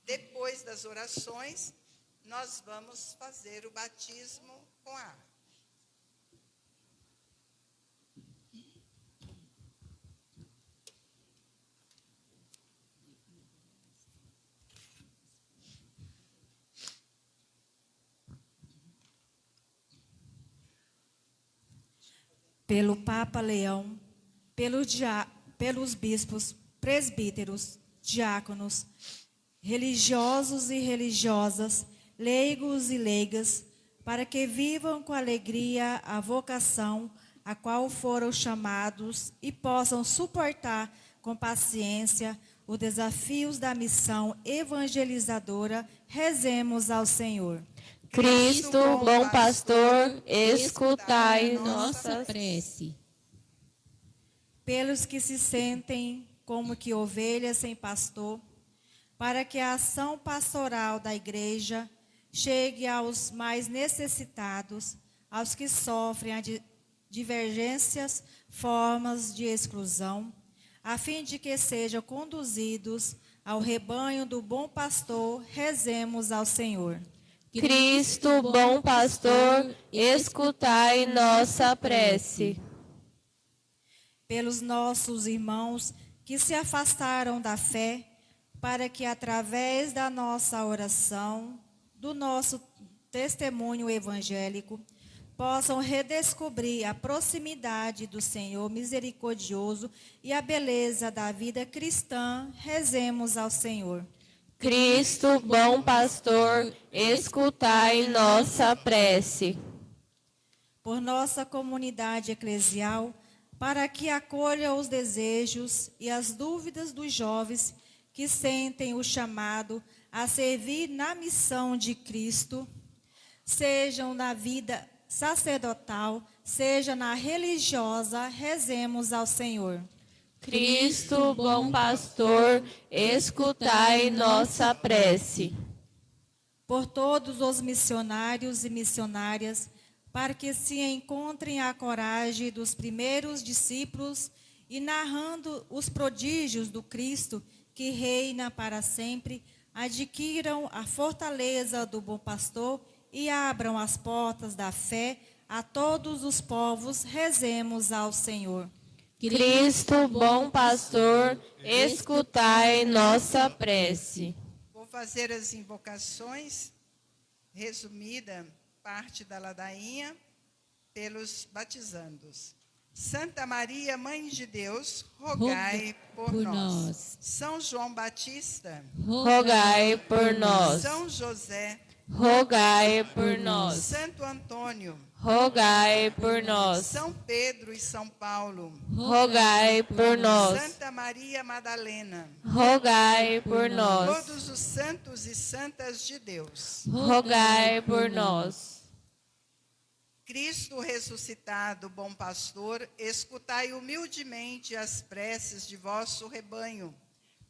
Depois das orações, nós vamos fazer o batismo com a água. Pelo Papa Leão, pelos bispos, presbíteros, diáconos, religiosos e religiosas, leigos e leigas, para que vivam com alegria a vocação a qual foram chamados e possam suportar com paciência os desafios da missão evangelizadora, rezemos ao Senhor. Cristo, bom pastor, escutai nossa prece. Pelos que se sentem como que ovelhas sem pastor, para que a ação pastoral da igreja chegue aos mais necessitados, aos que sofrem a divergências, formas de exclusão, a fim de que sejam conduzidos ao rebanho do bom pastor, rezemos ao Senhor. Cristo, bom pastor, escutai nossa prece. Pelos nossos irmãos que se afastaram da fé, para que através da nossa oração, do nosso testemunho evangélico, possam redescobrir a proximidade do Senhor misericordioso e a beleza da vida cristã, rezemos ao Senhor. Cristo, bom pastor, escutai nossa prece. Por nossa comunidade eclesial, para que acolha os desejos e as dúvidas dos jovens que sentem o chamado a servir na missão de Cristo, sejam na vida sacerdotal, seja na religiosa, rezemos ao Senhor. Cristo, bom pastor, escutai nossa prece. Por todos os missionários e missionárias, para que se encontrem a coragem dos primeiros discípulos e narrando os prodígios do Cristo, que reina para sempre, adquiram a fortaleza do bom pastor e abram as portas da fé a todos os povos. Rezemos ao Senhor. Cristo, bom pastor, escutai nossa prece. Vou fazer as invocações, resumida parte da ladainha, pelos batizandos. Santa Maria, Mãe de Deus, rogai por nós. São João Batista, Rogai por nós. São José, Rogai por nós. Santo Antônio, Rogai por nós. São Pedro e São Paulo, Rogai por nós. Santa Maria Madalena, Rogai por nós. todos os santos e santas de Deus. Rogai por nós. Cristo ressuscitado, bom pastor, escutai humildemente as preces de vosso rebanho,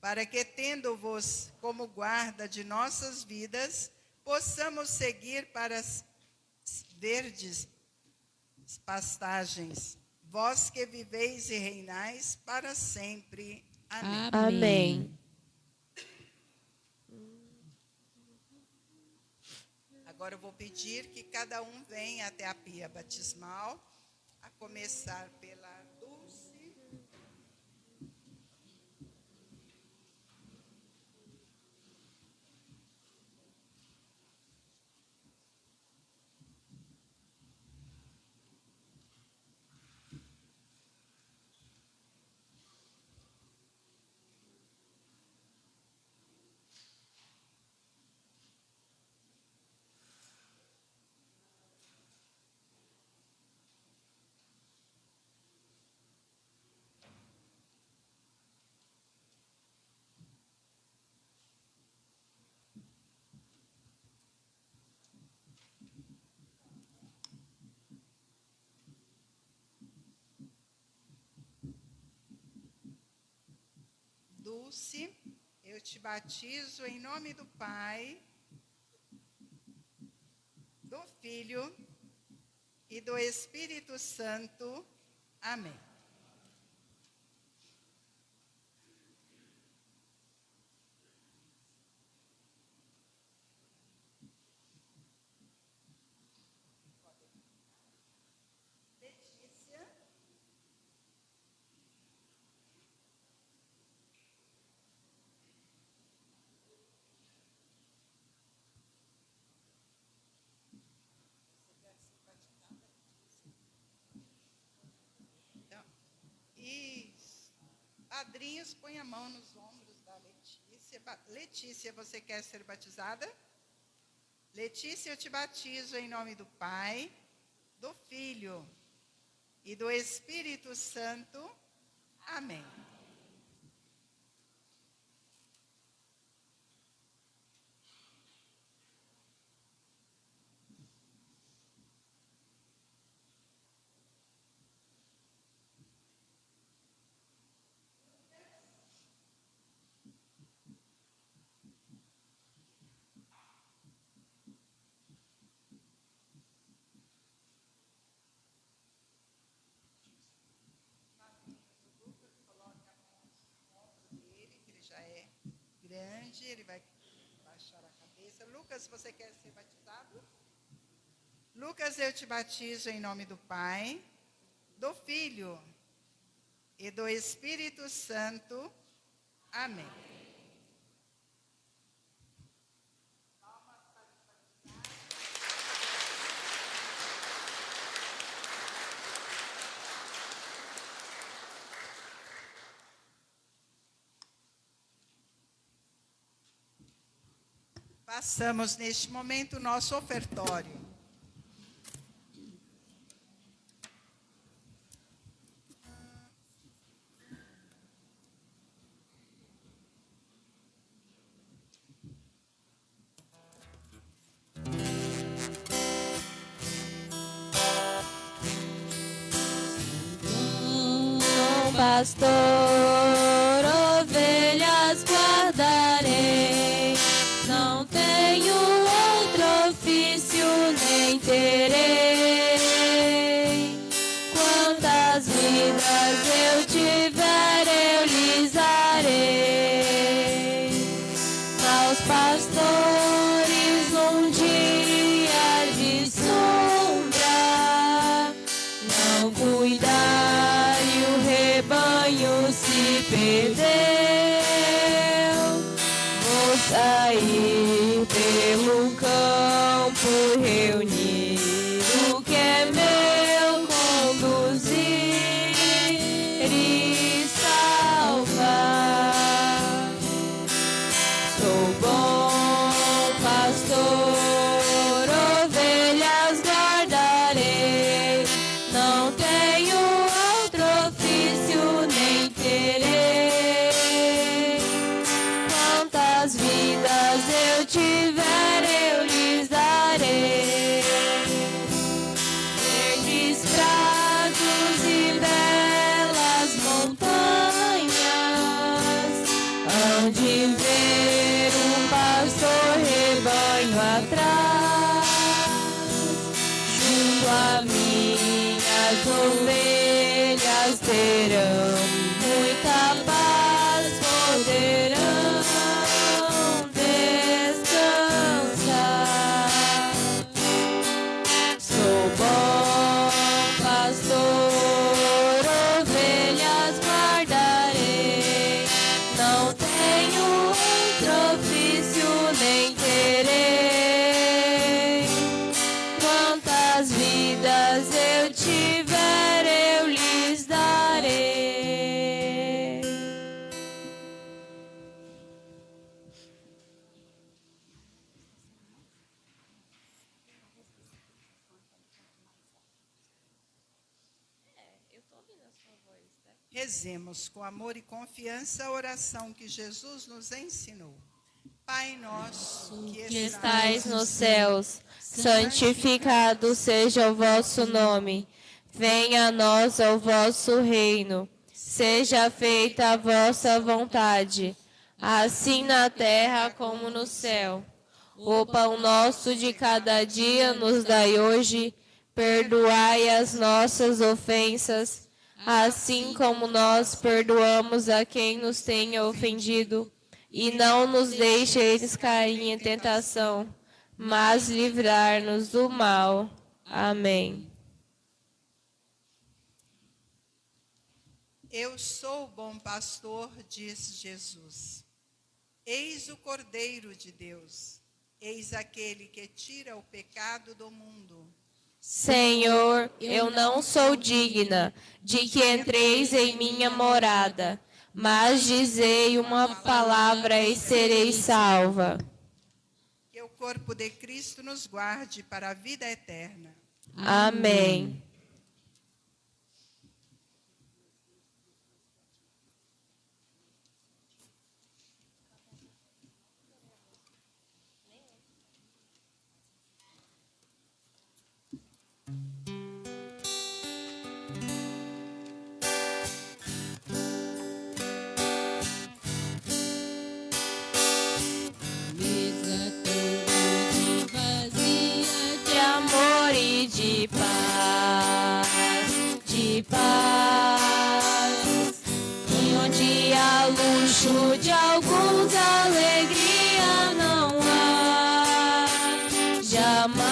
para que, tendo-vos como guarda de nossas vidas, possamos seguir para as verdes pastagens, vós que viveis e reinais para sempre. Amém. Amém. Agora eu vou pedir que cada um venha até a pia batismal, a começar pela Dulce. Dulce, eu te batizo em nome do Pai, do Filho e do Espírito Santo. Amém. Letícia. Padrinhos, põe a mão nos ombros da Letícia. Letícia, você quer ser batizada? Letícia, eu te batizo em nome do Pai, do Filho e do Espírito Santo. Amém. Grande, ele vai baixar a cabeça. Lucas, você quer ser batizado? Lucas, eu te batizo em nome do Pai, do Filho e do Espírito Santo. Amém. Passamos neste momento o nosso ofertório. Bom pastor, ovelhas guardarei. Não tenho outro ofício nem terei. Quantas vidas eu tiver, eu lhes darei. Aos sair pelo campo e reunir o que é meu, conduzir e salvar. Sou bom pastor, ovelhas guardarei, não tenho outro ofício nem terei. Quantas vidas eu tiver, eu lhes darei. Verdes prados e belas montanhas, hão de ver um pastor rebanho atrás. Junto a minhas ovelhas terão muita paz, poderão descansar. Sou bom pastor, ovelhas guardarei, não tenho outro ofício nem terei. Quantas vidas eu tiver, eu lhes darei. Rezemos com amor e confiança a oração que Jesus nos ensinou. Pai nosso, Que estais nos céus, santificado seja o vosso nome. Venha a nós o vosso reino. Seja feita a vossa vontade, assim na terra como no céu. O pão nosso de cada dia nos dai hoje. Perdoai as nossas ofensas, assim como nós perdoamos a quem nos tenha ofendido. E não nos deixeis cair em tentação, mas livrar-nos do mal. Amém. Eu sou o bom pastor, diz Jesus. Eis o Cordeiro de Deus. Eis aquele que tira o pecado do mundo. Senhor, eu não sou digna de que entreis em minha morada, mas dizei uma palavra e serei salva. Que o corpo de Cristo nos guarde para a vida eterna. Amém. De amor e de paz, e onde há luxo de alguns, alegria não há. Jamais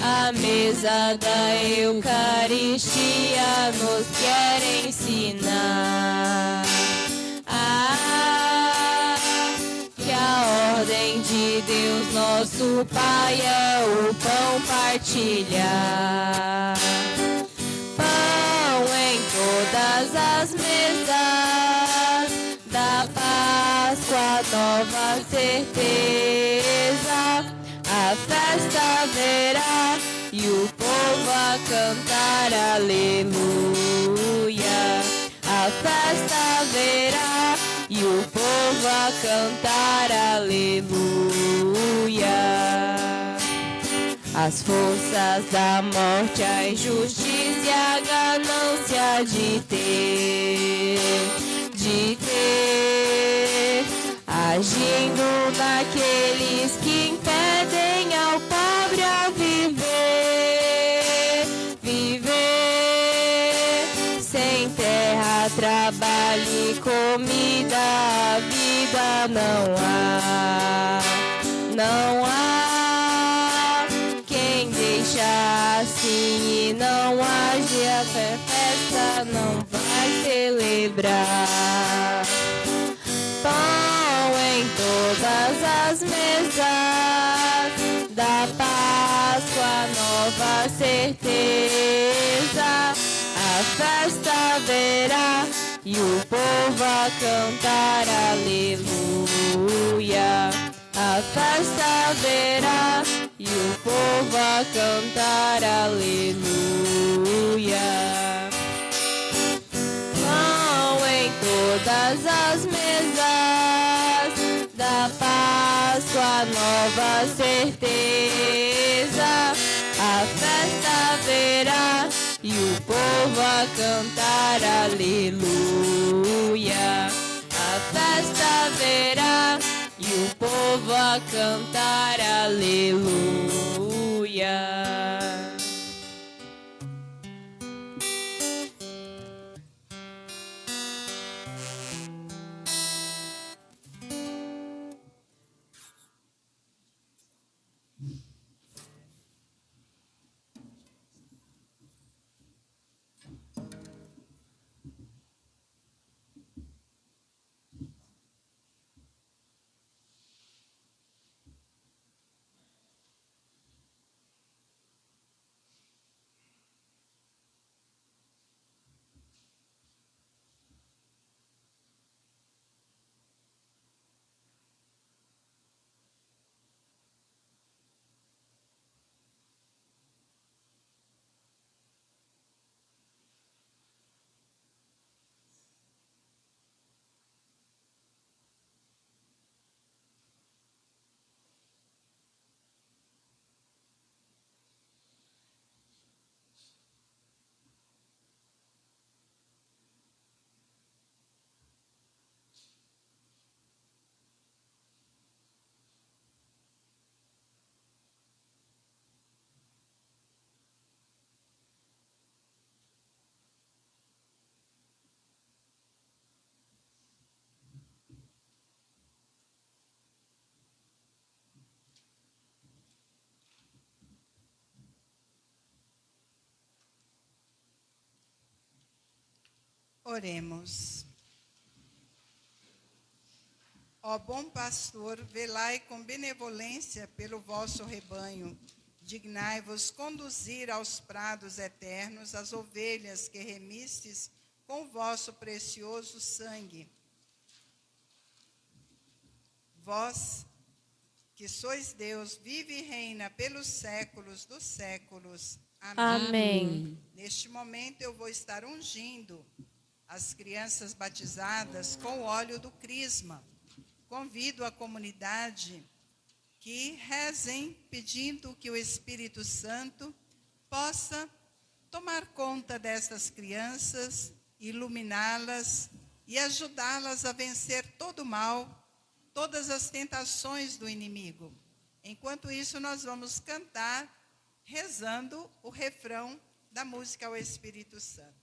a mesa da Eucaristia nos quer ensinar que a ordem de Deus, nosso Pai, é o pão partilhar. Pão em todas as mesas da Páscoa, nova certeza. A festa haverá e o povo a cantar aleluia. A festa haverá e o povo a cantar aleluia. As forças da morte, a injustiça e a ganância de ter, agindo naqueles que impedem ao pobre a viver, sem terra, trabalho e comida, a vida não há quem deixa assim e não age, a festa não vai celebrar. Pão em todas as mesas da Páscoa, nova certeza. A festa haverá e o povo a cantar aleluia. A festa haverá e o povo a cantar aleluia. Pão em todas as mesas da Páscoa, nova certeza. A festa haverá e o povo a cantar aleluia. A festa haverá e o povo a cantar aleluia. Oremos. Ó bom pastor, velai com benevolência pelo vosso rebanho. Dignai-vos conduzir aos prados eternos as ovelhas que remistes com o vosso precioso sangue. Vós, que sois Deus, vive e reina pelos séculos dos séculos. Amém. Amém. Neste momento eu vou estar ungindo as crianças batizadas com o óleo do crisma. Convido a comunidade que rezem pedindo que o Espírito Santo possa tomar conta dessas crianças, iluminá-las e ajudá-las a vencer todo o mal, todas as tentações do inimigo. Enquanto isso, nós vamos cantar rezando o refrão da música ao Espírito Santo.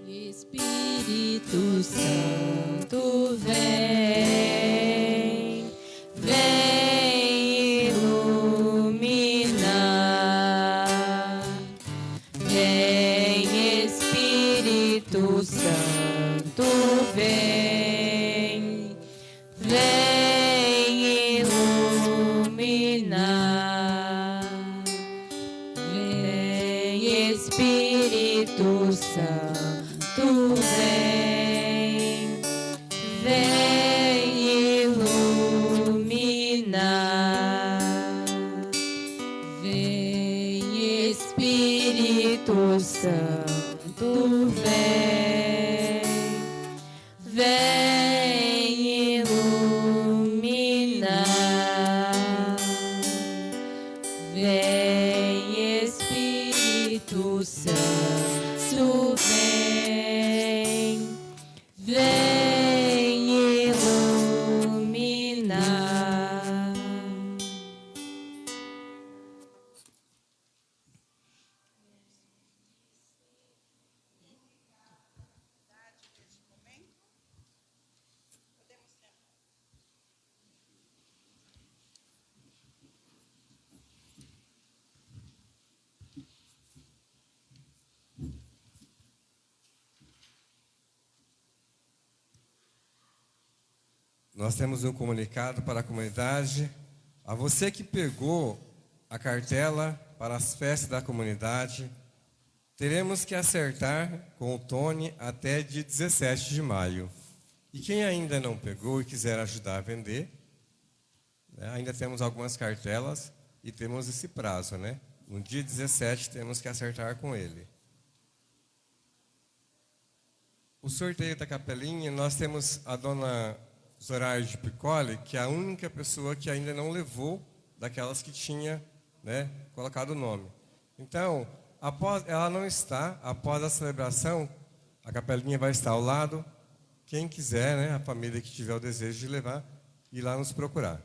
Espírito Santo vem, vem iluminar. Vem Espírito Santo vem, vem iluminar. Vem Espírito Santo vem, vem iluminar. Vem Espírito Santo vem, vem iluminar. Vem Espírito Santo vem, nós temos um comunicado para a comunidade. A você que pegou a cartela para as festas da comunidade, teremos que acertar com o Tony até dia 17 de maio. E quem ainda não pegou e quiser ajudar a vender, né, ainda temos algumas cartelas e temos esse prazo, né? No dia 17 temos que acertar com ele. O sorteio da capelinha, nós temos a dona Zoraide de Piccoli, que é a única pessoa que ainda não levou daquelas que tinha, né, colocado o nome. Então, ela não está, após a celebração, a capelinha vai estar ao lado. Quem quiser, né, a família que tiver o desejo de levar, ir lá nos procurar.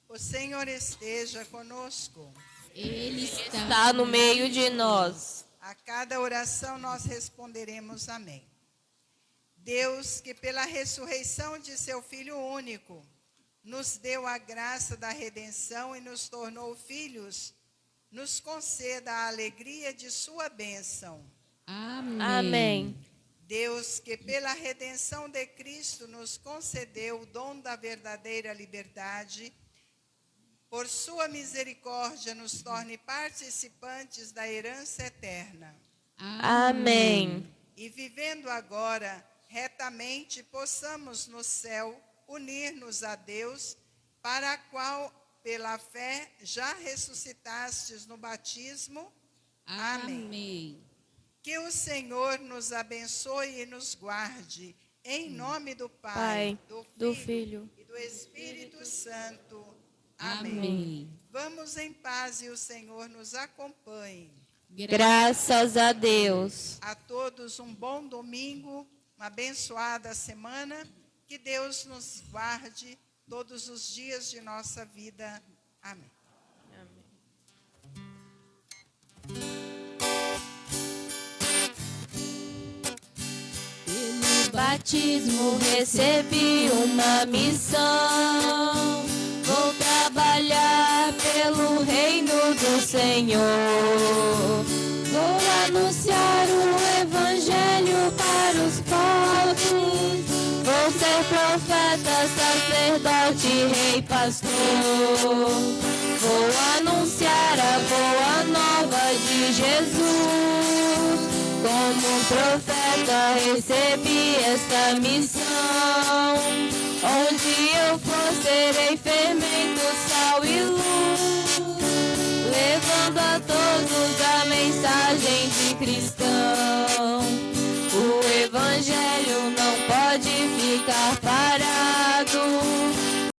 O Senhor esteja conosco. Ele está no meio de nós. A cada oração nós responderemos amém. Deus, que pela ressurreição de seu Filho único, nos deu a graça da redenção e nos tornou filhos, nos conceda a alegria de sua bênção. Amém. Deus, que pela redenção de Cristo nos concedeu o dom da verdadeira liberdade, por sua misericórdia nos torne participantes da herança eterna. Amém. E vivendo agora retamente, possamos no céu unir-nos a Deus, para a qual, pela fé, já ressuscitastes no batismo. Amém. Que o Senhor nos abençoe e nos guarde, em nome do Pai, do Filho e do Espírito Santo. Amém. Vamos em paz e o Senhor nos acompanhe. Graças a Deus. A todos um bom domingo, uma abençoada semana. Que Deus nos guarde todos os dias de nossa vida. Amém. Pelo batismo recebi uma missão. Vou trabalhar pelo reino do Senhor. Vou anunciar o evangelho para os povos. Vou ser profeta, sacerdote, rei, pastor. Vou anunciar a boa nova de Jesus. Como profeta recebi esta missão.